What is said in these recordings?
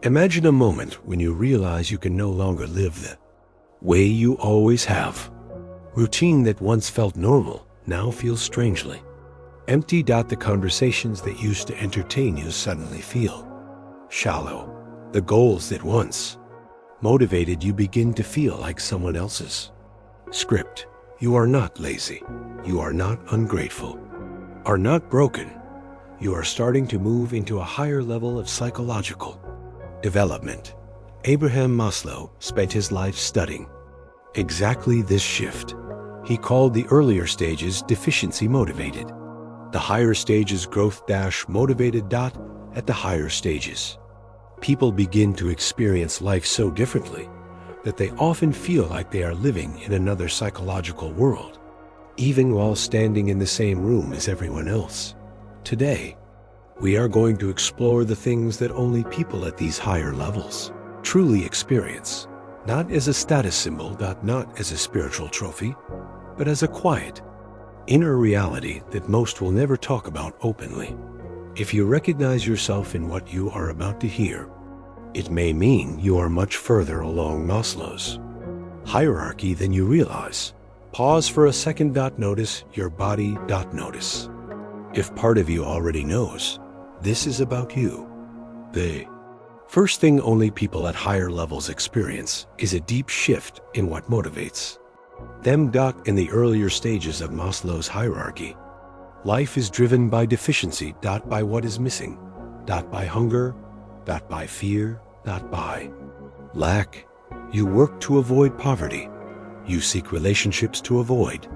Imagine a moment when you realize you can no longer live the way you always have. Routine that once felt normal now feels strangely empty. The conversations that used to entertain you suddenly feel shallow. The goals that once motivated you begin to feel like someone else's script. You are not lazy. You are not ungrateful. Are not broken. You are starting to move into a higher level of psychological development. Abraham Maslow spent his life studying exactly this shift. He called the earlier stages deficiency motivated, the higher stages growth motivated. At the higher stages, people begin to experience life so differently that they often feel like they are living in another psychological world, even while standing in the same room as everyone else. Today, we are going to explore the things that only people at these higher levels truly experience, not as a status symbol, not as a spiritual trophy, but as a quiet, inner reality that most will never talk about openly. If you recognize yourself in what you are about to hear, it may mean you are much further along Maslow's hierarchy than you realize. Pause for a second. Notice your body. Notice if part of you already knows this is about you. The first thing only people at higher levels experience is a deep shift in what motivates them. In the earlier stages of Maslow's hierarchy, life is driven by deficiency. By what is missing. By hunger. By fear. By lack. You work to avoid poverty. You seek relationships to avoid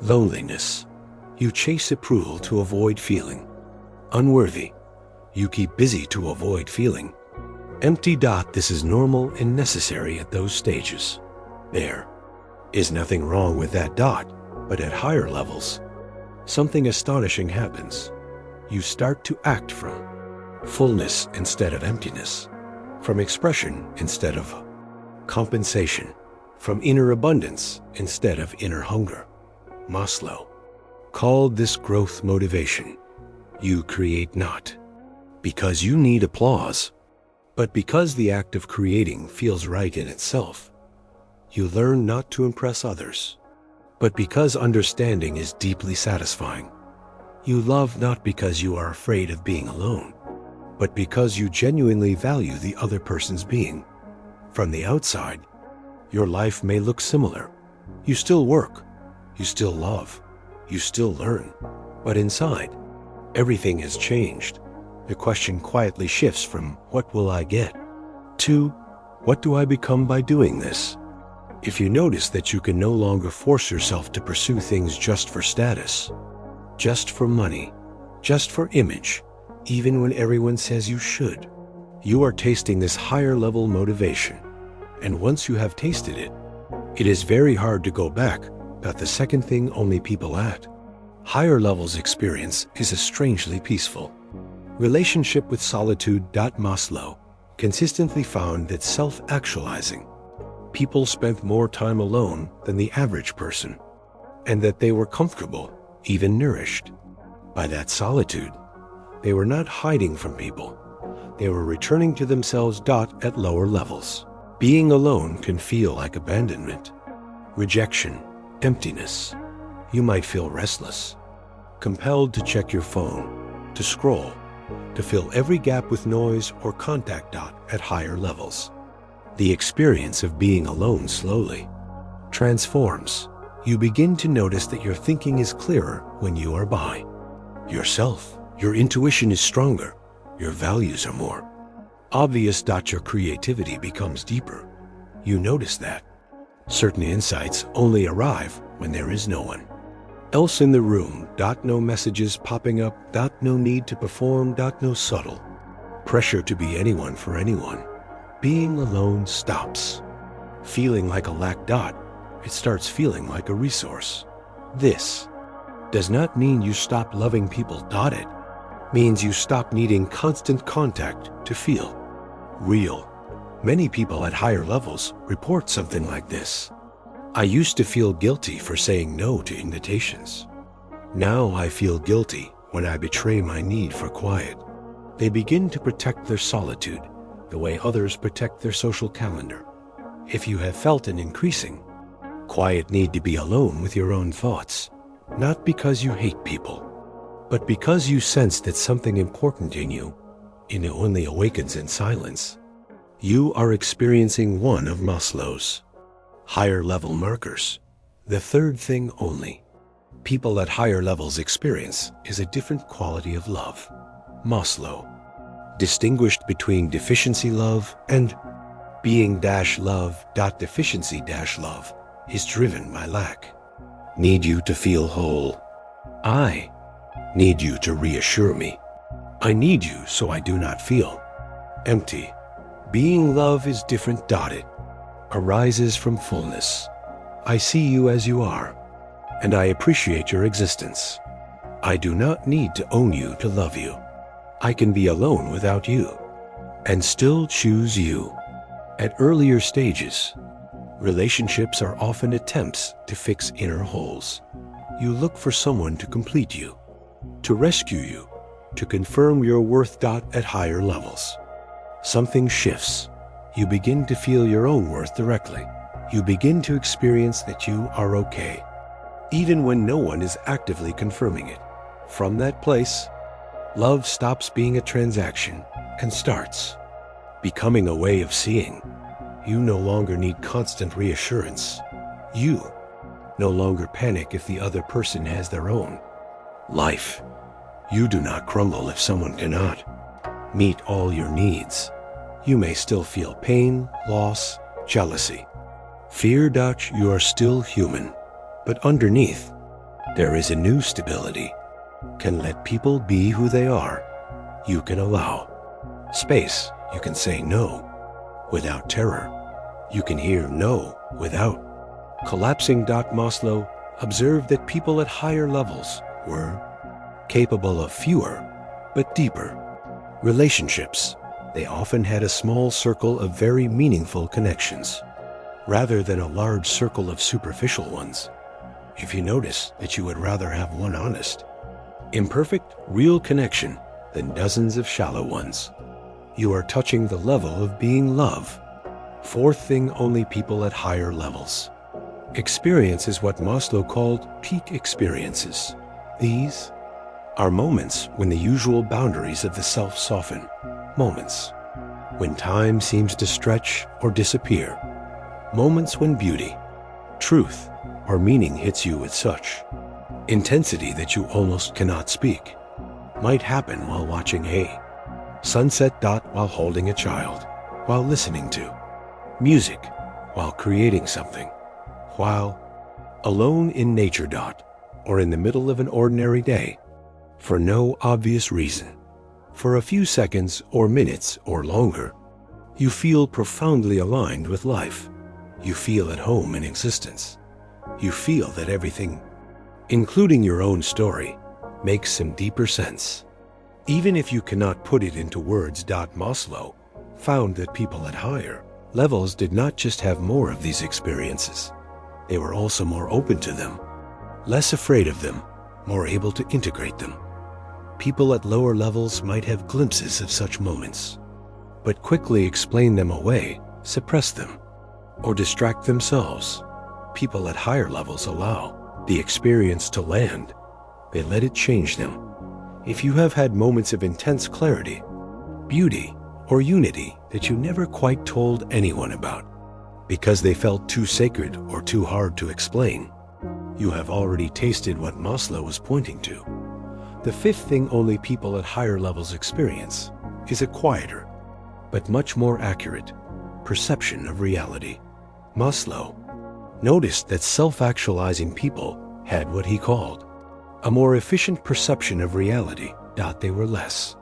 loneliness. You chase approval to avoid feeling unworthy. You keep busy to avoid feeling empty. This is normal and necessary at those stages. There is nothing wrong with that. But at higher levels, something astonishing happens. You start to act from fullness instead of emptiness, from expression instead of compensation, from inner abundance instead of inner hunger. Maslow called this growth motivation. You create not because you need applause, but because the act of creating feels right in itself. You learn not to impress others, but because understanding is deeply satisfying. You love not because you are afraid of being alone, but because you genuinely value the other person's being. From the outside, your life may look similar. You still work, you still love, you still learn, but inside, everything has changed. The question quietly shifts from what will I get to what do I become by doing this? If you notice that you can no longer force yourself to pursue things just for status, just for money, just for image, even when everyone says you should, you are tasting this higher level motivation. And once you have tasted it, it is very hard to go back. The second thing only people at higher levels experience is a strangely peaceful relationship with solitude. Maslow consistently found that self-actualizing people spent more time alone than the average person, and that they were comfortable, even nourished, by that solitude. They were not hiding from people. They were returning to themselves. At lower levels, being alone can feel like abandonment, rejection, emptiness. You might feel restless, compelled to check your phone, to scroll, to fill every gap with noise or contact. At higher levels, the experience of being alone slowly transforms. You begin to notice that your thinking is clearer when you are by yourself. Your intuition is stronger. Your values are more obvious. Your creativity becomes deeper. You notice that certain insights only arrive when there is no one else in the room. No messages popping up. No need to perform. No subtle pressure to be anyone for anyone. Being alone stops feeling like a lack. It starts feeling like a resource. This does not mean you stop loving people. It means you stop needing constant contact to feel real. Many people at higher levels report something like this. I used to feel guilty for saying no to invitations. Now I feel guilty when I betray my need for quiet. They begin to protect their solitude, the way others protect their social calendar. If you have felt an increasing, quiet need to be alone with your own thoughts, not because you hate people, but because you sense that something important in you only awakens in silence, you are experiencing one of Maslow's higher level markers. The third thing only people at higher levels experience is a different quality of love. Maslow distinguished between deficiency love and being-love. Deficiency-love is driven by lack. Need you to feel whole. I need you to reassure me. I need you so I do not feel empty. Being love is different. It arises from fullness. I see you as you are, and I appreciate your existence. I do not need to own you to love you. I can be alone without you, and still choose you. At earlier stages, relationships are often attempts to fix inner holes. You look for someone to complete you, to rescue you, to confirm your worth. At higher levels, something shifts. You begin to feel your own worth directly. You begin to experience that you are okay, even when no one is actively confirming it. From that place, love stops being a transaction and starts becoming a way of seeing. You no longer need constant reassurance. You no longer panic if the other person has their own life. You do not crumble if someone cannot meet all your needs. You may still feel pain, loss, jealousy, fear. You are still human, but underneath, there is a new stability. Can let people be who they are. You can allow space. You can say no without terror. You can hear no without collapsing. Maslow observed that people at higher levels were capable of fewer but deeper relationships. They often had a small circle of very meaningful connections, rather than a large circle of superficial ones. If you notice that you would rather have one honest, imperfect, real connection than dozens of shallow ones, you are touching the level of being love. Fourth thing only people at higher levels experience is what Maslow called peak experiences. These are moments when the usual boundaries of the self soften, moments when time seems to stretch or disappear, moments when beauty, truth, or meaning hits you with such intensity that you almost cannot speak. Might happen while watching a sunset. While holding a child, while listening to music, while creating something, while alone in nature. Or in the middle of an ordinary day, for no obvious reason. For a few seconds or minutes or longer, you feel profoundly aligned with life. You feel at home in existence. You feel that everything, including your own story, makes some deeper sense. Even if you cannot put it into words. Maslow found that people at higher levels did not just have more of these experiences, they were also more open to them, less afraid of them, more able to integrate them. People at lower levels might have glimpses of such moments, but quickly explain them away, suppress them, or distract themselves. People at higher levels allow the experience to land. They let it change them. If you have had moments of intense clarity, beauty, or unity that you never quite told anyone about because they felt too sacred or too hard to explain, you have already tasted what Maslow was pointing to. The fifth thing only people at higher levels experience is a quieter, but much more accurate, perception of reality. Maslow noticed that self-actualizing people had what he called a more efficient perception of reality. They were less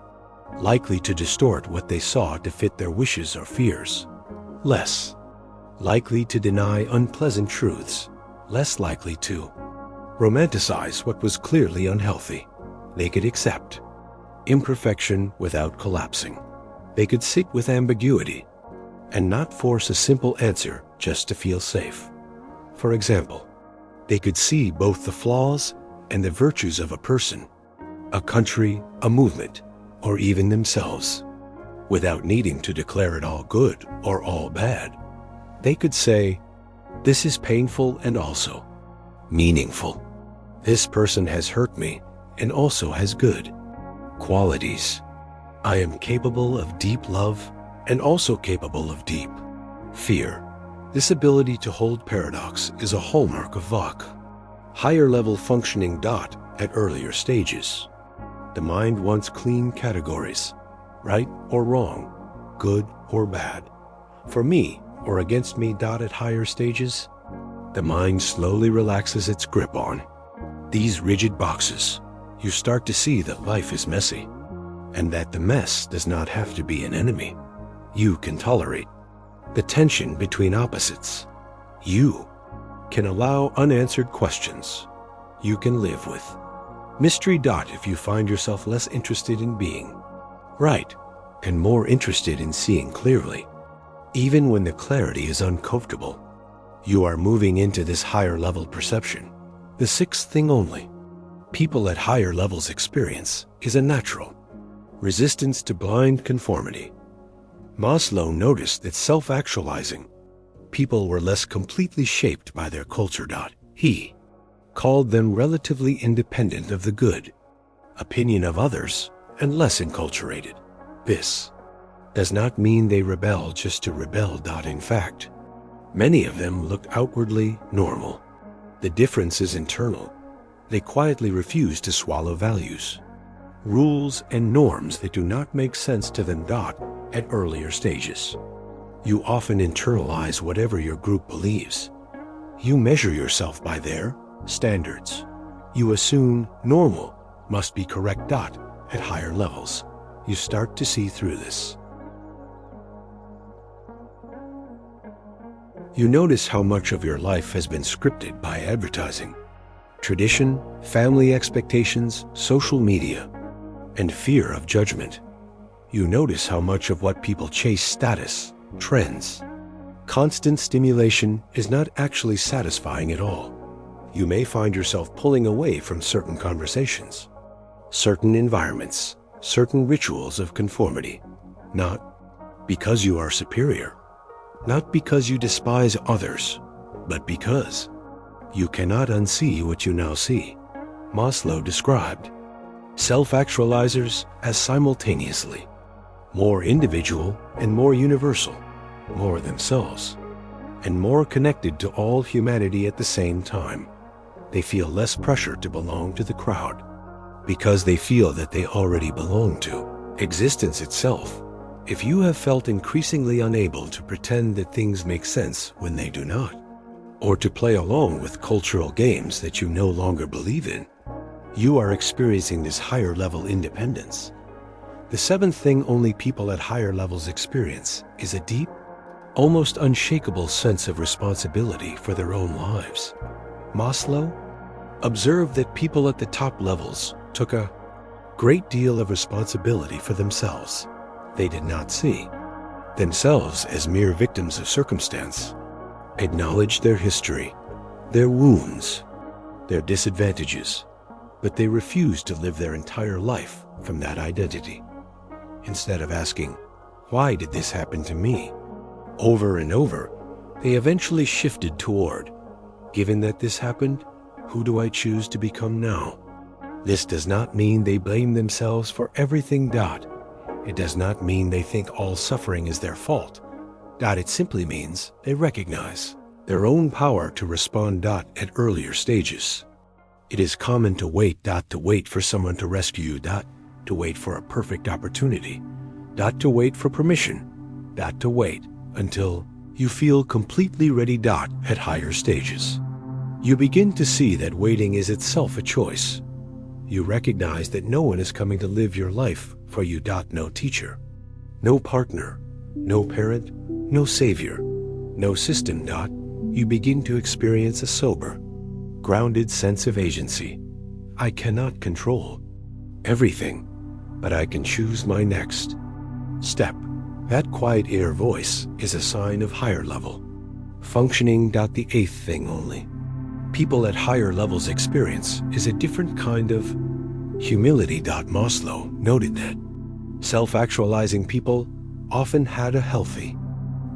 likely to distort what they saw to fit their wishes or fears, less likely to deny unpleasant truths, less likely to romanticize what was clearly unhealthy. They could accept imperfection without collapsing. They could sit with ambiguity and not force a simple answer just to feel safe. For example, they could see both the flaws and the virtues of a person, a country, a movement, or even themselves, without needing to declare it all good or all bad. They could say, "This is painful and also meaningful. This person has hurt me and also has good qualities. I am capable of deep love and also capable of deep fear." This ability to hold paradox is a hallmark of Vok. Higher level functioning at earlier stages. The mind wants clean categories, right or wrong, good or bad, for me or against me. At higher stages, the mind slowly relaxes its grip on these rigid boxes. You start to see that life is messy, and that the mess does not have to be an enemy. You can tolerate the tension between opposites. You can allow unanswered questions. You can live with mystery. If you find yourself less interested in being right and more interested in seeing clearly, even when the clarity is uncomfortable, you are moving into this higher level perception. The sixth thing only people at higher levels experience is a natural resistance to blind conformity. Maslow noticed that self-actualizing people were less completely shaped by their culture. He called them relatively independent of the good opinion of others and less enculturated. This does not mean they rebel just to rebel. In fact, many of them look outwardly normal. The difference is internal. They quietly refuse to swallow values, rules, and norms that do not make sense to them. At earlier stages, you often internalize whatever your group believes. You measure yourself by their standards. You assume normal must be correct. At higher levels, you start to see through this. You notice how much of your life has been scripted by advertising, tradition, family expectations, social media, and fear of judgment. You notice how much of what people chase, status, trends, constant stimulation, is not actually satisfying at all. You may find yourself pulling away from certain conversations, certain environments, certain rituals of conformity, not because you are superior, not because you despise others, but because you cannot unsee what you now see. Maslow described self-actualizers as simultaneously more individual and more universal, more themselves, and more connected to all humanity at the same time. They feel less pressure to belong to the crowd because they feel that they already belong to existence itself. If you have felt increasingly unable to pretend that things make sense when they do not, or to play along with cultural games that you no longer believe in, you are experiencing this higher level independence. The seventh thing only people at higher levels experience is a deep, almost unshakable sense of responsibility for their own lives. Maslow observed that people at the top levels took a great deal of responsibility for themselves. They did not see themselves as mere victims of circumstance, acknowledged their history, their wounds, their disadvantages, but they refused to live their entire life from that identity. Instead of asking, "Why did this happen to me?" over and over, they eventually shifted toward, "Given that this happened, who do I choose to become now?" This does not mean they blame themselves for everything. It does not mean they think all suffering is their fault. It simply means they recognize their own power to respond. At earlier stages, it is common to wait for someone to rescue you, to wait for a perfect opportunity, to wait for permission, to wait until you feel completely ready. At higher stages, you begin to see that waiting is itself a choice. You recognize that no one is coming to live your life for you. No teacher, no partner, no parent, no savior, no system. You begin to experience a sober, grounded sense of agency. I cannot control everything, but I can choose my next step. That quiet inner voice is a sign of higher level functioning. The eighth thing only people at higher levels experience is a different kind of humility. Maslow noted that self-actualizing people often had a healthy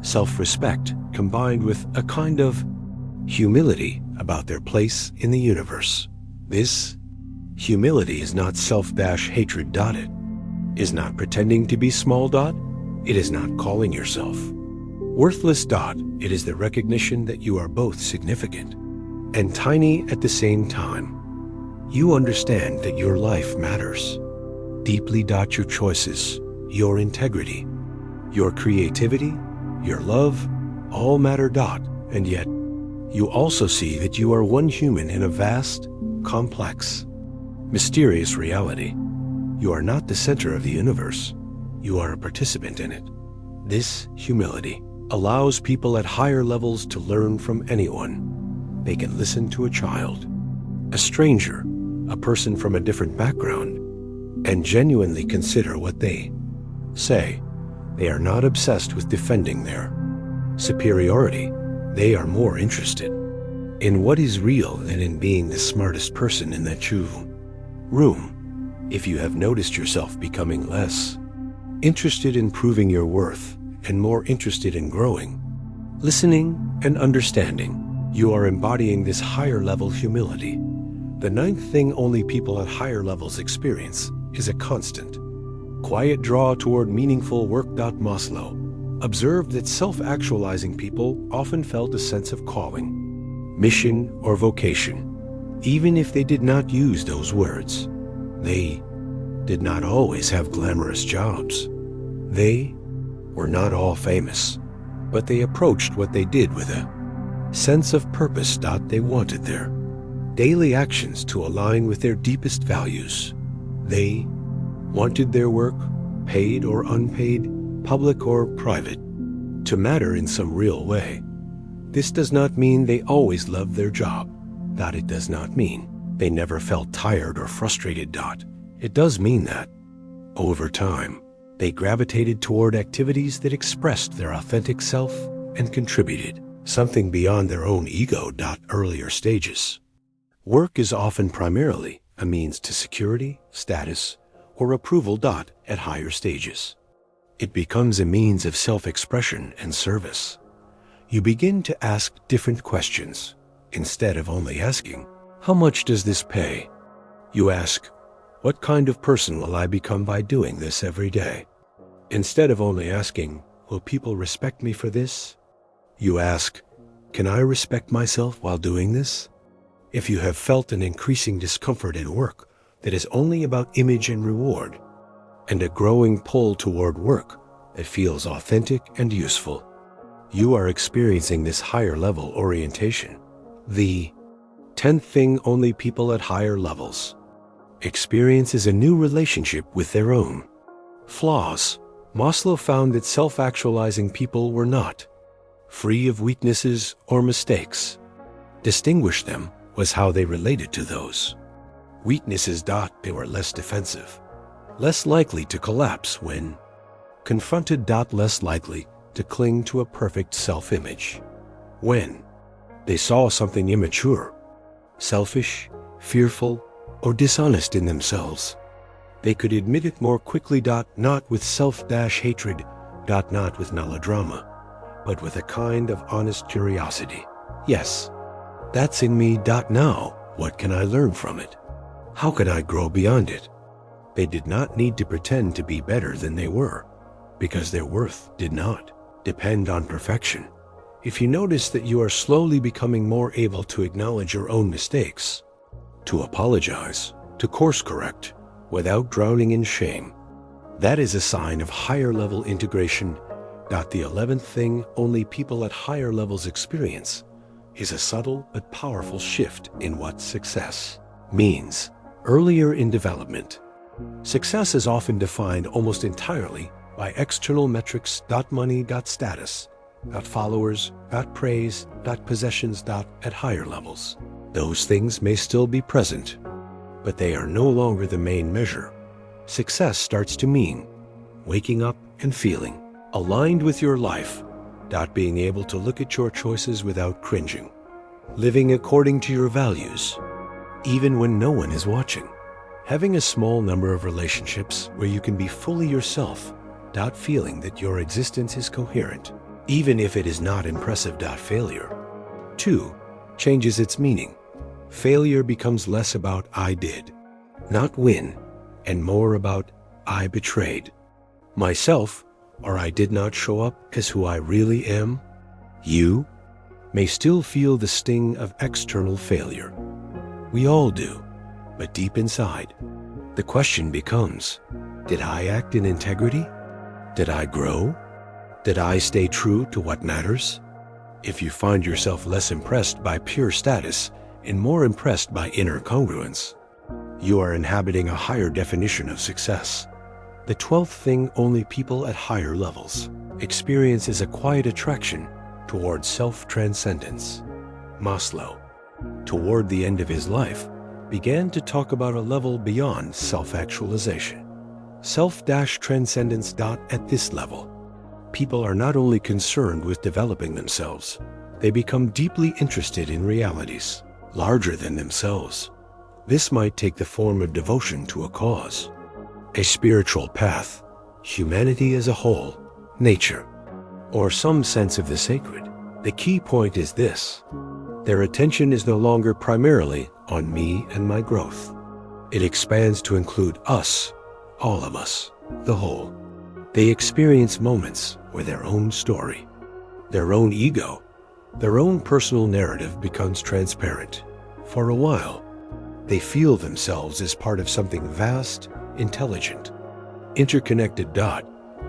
self-respect combined with a kind of humility about their place in the universe. This humility is not self-hatred. It is not pretending to be small. It is not calling yourself worthless. It is the recognition that you are both significant and tiny at the same time. You understand that your life matters deeply. Your choices, your integrity, your creativity, your love, all matter. And yet, you also see that you are one human in a vast, complex, mysterious reality. You are not the center of the universe. You are a participant in it. This humility allows people at higher levels to learn from anyone. They can listen to a child, a stranger, a person from a different background, and genuinely consider what they say. They are not obsessed with defending their superiority. They are more interested in what is real than in being the smartest person in that room. If you have noticed yourself becoming less interested in proving your worth and more interested in growing, listening, and understanding, you are embodying this higher level humility. The ninth thing only people at higher levels experience is a constant, quiet draw toward meaningful work. Maslow observed that self-actualizing people often felt a sense of calling, mission, or vocation, even if they did not use those words. They did not always have glamorous jobs. They were not all famous, but they approached what they did with a sense of purpose. They wanted their daily actions to align with their deepest values. They wanted their work, paid or unpaid, public or private, to matter in some real way. This does not mean they always loved their job. It does not mean they never felt tired or frustrated. It does mean that, over time, they gravitated toward activities that expressed their authentic self and contributed something beyond their own ego. Earlier stages. Work is often primarily a means to security, status, or approval. At higher stages, it becomes a means of self-expression and service. You begin to ask different questions. Instead of only asking, how much does this pay? You ask, what kind of person will I become by doing this every day? Instead of only asking, will people respect me for this? You ask, can I respect myself while doing this? If you have felt an increasing discomfort in work that is only about image and reward, and a growing pull toward work that feels authentic and useful, you are experiencing this higher level orientation. The 10th thing only people at higher levels experience is a new relationship with their own flaws. Maslow found that self-actualizing people were not free of weaknesses or mistakes. Distinguish them was how they related to those weaknesses. They were less defensive, less likely to collapse when confronted. Less likely to cling to a perfect self-image. When they saw something immature, selfish, fearful, or dishonest in themselves, they could admit it more quickly. Not with self-hatred, not with melodrama, but with a kind of honest curiosity. Yes, that's in me. Now, what can I learn from it? How can I grow beyond it? They did not need to pretend to be better than they were, because their worth did not depend on perfection. If you notice that you are slowly becoming more able to acknowledge your own mistakes, to apologize, to course correct, without drowning in shame, that is a sign of higher level integration. The 11th thing only people at higher levels experience is a subtle but powerful shift in what success means. Earlier in development, success is often defined almost entirely by external metrics. Money, status, followers, praise, possessions. At higher levels, those things may still be present, but they are no longer the main measure. Success starts to mean waking up and feeling aligned with your life. Being able to look at your choices without cringing, living according to your values, even when no one is watching, having a small number of relationships where you can be fully yourself. Feeling that your existence is coherent, even if it is not impressive. Failure. 2. Changes its meaning. Failure becomes less about I did not win and more about I betrayed myself, or I did not show up as who I really am. You may still feel the sting of external failure. We all do, but deep inside, the question becomes, did I act in integrity? Did I grow? Did I stay true to what matters? If you find yourself less impressed by pure status and more impressed by inner congruence, you are inhabiting a higher definition of success. The 12th thing only people at higher levels experience is a quiet attraction toward self-transcendence. Maslow, toward the end of his life, began to talk about a level beyond self-actualization. Self-transcendence. At this level, people are not only concerned with developing themselves, they become deeply interested in realities larger than themselves. This might take the form of devotion to a cause, a spiritual path, humanity as a whole, nature, or some sense of the sacred. The key point is this: their attention is no longer primarily on me and my growth. It expands to include us, all of us, the whole. They experience moments where their own story, their own ego, their own personal narrative becomes transparent. For a while, they feel themselves as part of something vast, intelligent, interconnected.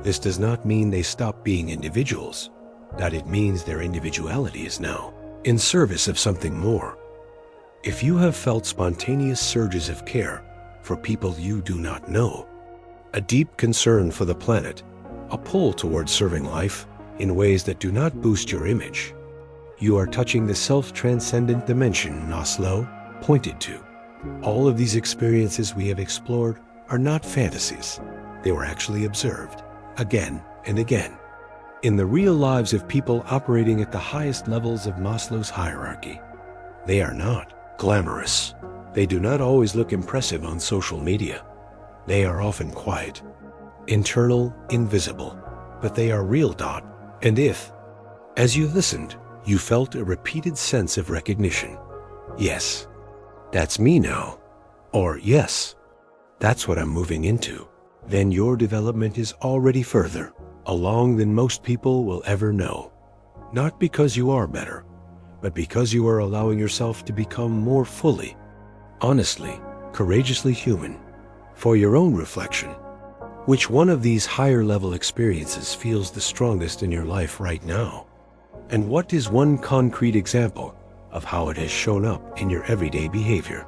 This does not mean they stop being individuals. It means their individuality is now in service of something more. If you have felt spontaneous surges of care for people you do not know, a deep concern for the planet, a pull towards serving life in ways that do not boost your image, you are touching the self-transcendent dimension Maslow pointed to. All of these experiences we have explored are not fantasies. They were actually observed again and again in the real lives of people operating at the highest levels of Maslow's hierarchy. They are not glamorous. They do not always look impressive on social media. They are often quiet, internal, invisible, but they are real. And if, as you listened, you felt a repeated sense of recognition, yes, that's me now, or yes, that's what I'm moving into, then your development is already further along than most people will ever know. Not because you are better, but because you are allowing yourself to become more fully, honestly, courageously human. For your own reflection, which one of these higher level experiences feels the strongest in your life right now? And what is one concrete example of how it has shown up in your everyday behavior?